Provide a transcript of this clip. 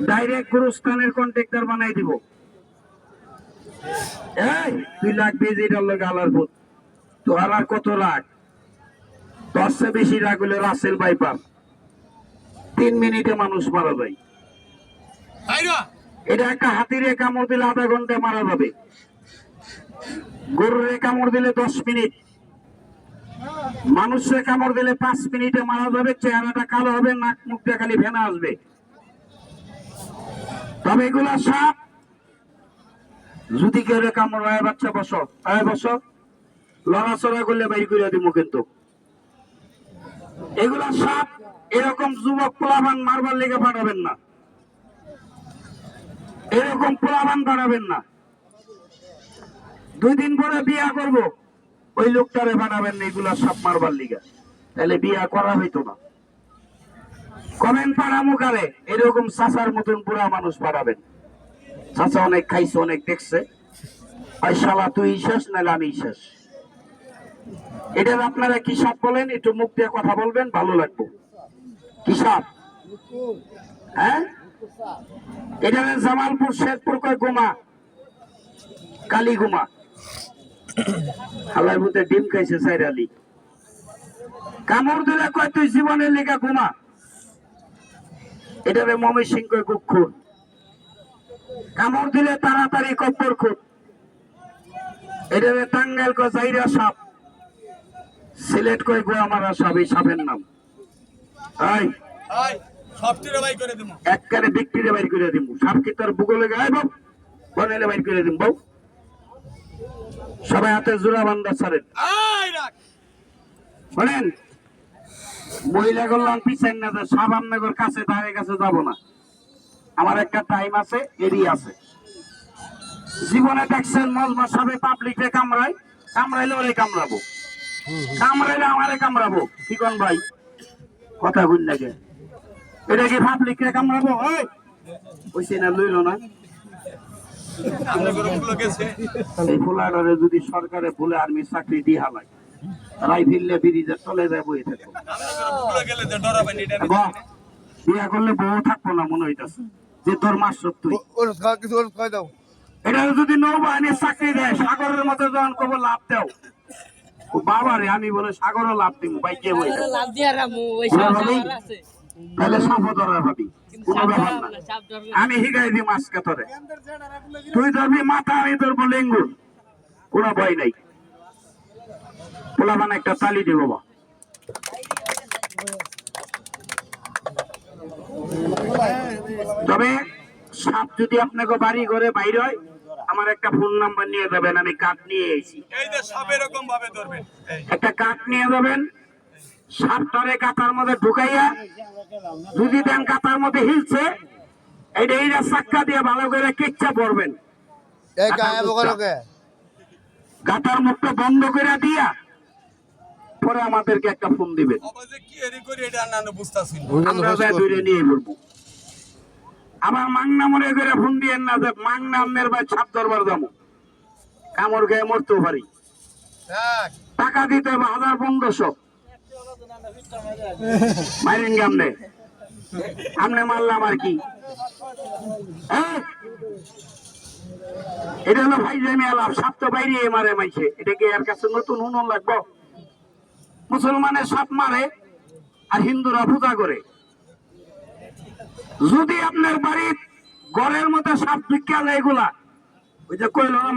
Direct গুরুস্থানের contractor বানাই দিব। এই 2 লাখ বেজিটার লোক আলার ভূত তো আর কত রাগ, 10 বেশি রাগ হলে রাসেল বাইপার 3 মিনিটে মানুষ মারা যায়। এটা একটা হাতিরে কামড় দিলে আধা ঘন্টা মারা যাবে, গরুরে কামড় দিলে 10 মিনিট, মানুষের কামড় দিলে 5 মিনিটে মারা যাবে। চেহারাটা কালো হবে, নাক মুখটা খালি ফেনা আসবে। তবে এগুলা সাপ যদি কেউ কামড় হয়, বাচ্চা বসো বসো, লড়াচড়া করলে বাইর করে দিব। কিন্তু এগুলা সাপ এরকম যুবক পোলাবান মারবার লেগে পাঠাবেন না, এরকম পোলাবান পাঠাবেন না। 2 দিন পরে বিয়া করব, ওই লোকটারে পাঠাবেন না এগুলা সাপ মারবার লিগা, তাহলে বিয়া করা হইতো না। কমেন্ট পাড়া মুখারে এরকম চাচার মতন বুড়া মানুষ পাঠাবেন। চাচা অনেক খাইছে, অনেক দেখছে, ওই শালা তুই শেষ নাহলে আমি শেষ। এটা আপনারা কি সাপ বলেন? একটু মুখ দিয়ে কথা বলবেন, ভালো লাগবে। কি সাপ? হ্যাঁ, এটা জামালপুর শেরপুর কয় গোমা, কালী গোমা। হালার ভূতে ডিম খাইছে সাইরালি, কামড় দিলে কয় তুই জীবনের লেখা গোমা। এটা মমি সিং কয় গুক্ষুর, কামড় দিলে তাড়াতাড়ি কব্বর খুব। এটা টাঙ্গাইল কয় জাইরা সাপ, সিলেট কয় গোয়ামারা সাপ। এই সাপের নাম একবারে বিক্রিরে বাইর করে দিব। সাপ কি তোর ভূগোলে গাইব বনেলে বাইর করে দিব। সবাই হাতে জোড়া বান্ধা ছাড়েন। শোনেন, মহিলা করলাম পিছাই না, সাপ আপনার কাছে ধারে কাছে যাব না। আমার একটা টাইম আছে, এরিয়া আছে। জীবনে দেখছেন মজমা সাপে পাবলিকে কামড়ায়, কামড়াইলে ওরে কামড়াবো, কামড়াইলে আমারে কামড়াবো। কি কোন ভাই কথা বল লাগে? এটা কি পাবলিকে কামড়াবো? ওইসে না লইল না। এই ফুলাডারে যদি সরকারে ভুলে আর্মি চাকরি দিয়ে হালায়, রাইফিলে ব্রিজে চলে যায় বই থাকবো। বিয়া করলে বউ থাকবো না মনে হইতেছে, যে তোর মাস সত্যি। এটা যদি নৌবাহিনীর চাকরি দেয়, সাগরের মতো যখন কব লাভ দেও, বাবা রে আমি বলে সাগরও লাভ দিব ভাই, কে বই তাহলে সাপও ধরা ভাবি, কোনো ব্যাপার না। আমি হিগাই দিই মাছকে ধরে, তুই ধরবি মাথা, আমি ধরবো লেঙ্গুর, কোনো ভয় নাই। পোলাবান একটা তালি দিব। তবে সাপ যদি আপনাকে বাড়ি ঘরে বাইরে হয়, আমার একটা ফোন নাম্বার নিয়ে যাবেন, আমি কাঠ নিয়ে এসেছি। একটা কাঠ নিয়ে যাবেন, সাপটারে কাতার মধ্যে ঢুকাইয়া যদি দেন কাতার মধ্যে হিলছে, এইটা চাক্কা দিয়ে ভালো করে কিচ্ছা পড়বেন। গাতার মুখটা বন্ধ করে দিয়া পরে আমাদেরকে একটা ফোন দিবেন, আমরা দূরে নিয়ে বলবো। আমার মাংনা মনে করে ফোন দিয়েন না যে মাংনা আমের ভাই ছাপ দরবার যাবো, কামড় গায়ে মরতেও পারি। টাকা দিতে হবে 1000-1500 মাইরেন গে আমনে, আমনে মারলাম আর কি। এটা হলো ভাই যে মেলাম সাপ তো বাইরে মারে মাইছে, এটা কি এর কাছে নতুন উনুন লাগবো? মুসলমানের সাপ মারে আর হিন্দুরা পূজা করে। যদি আপনার বাড়ির ঘরের মধ্যে সাপ ঢুকিয়া যায়, এগুলা ওই যে কইল মার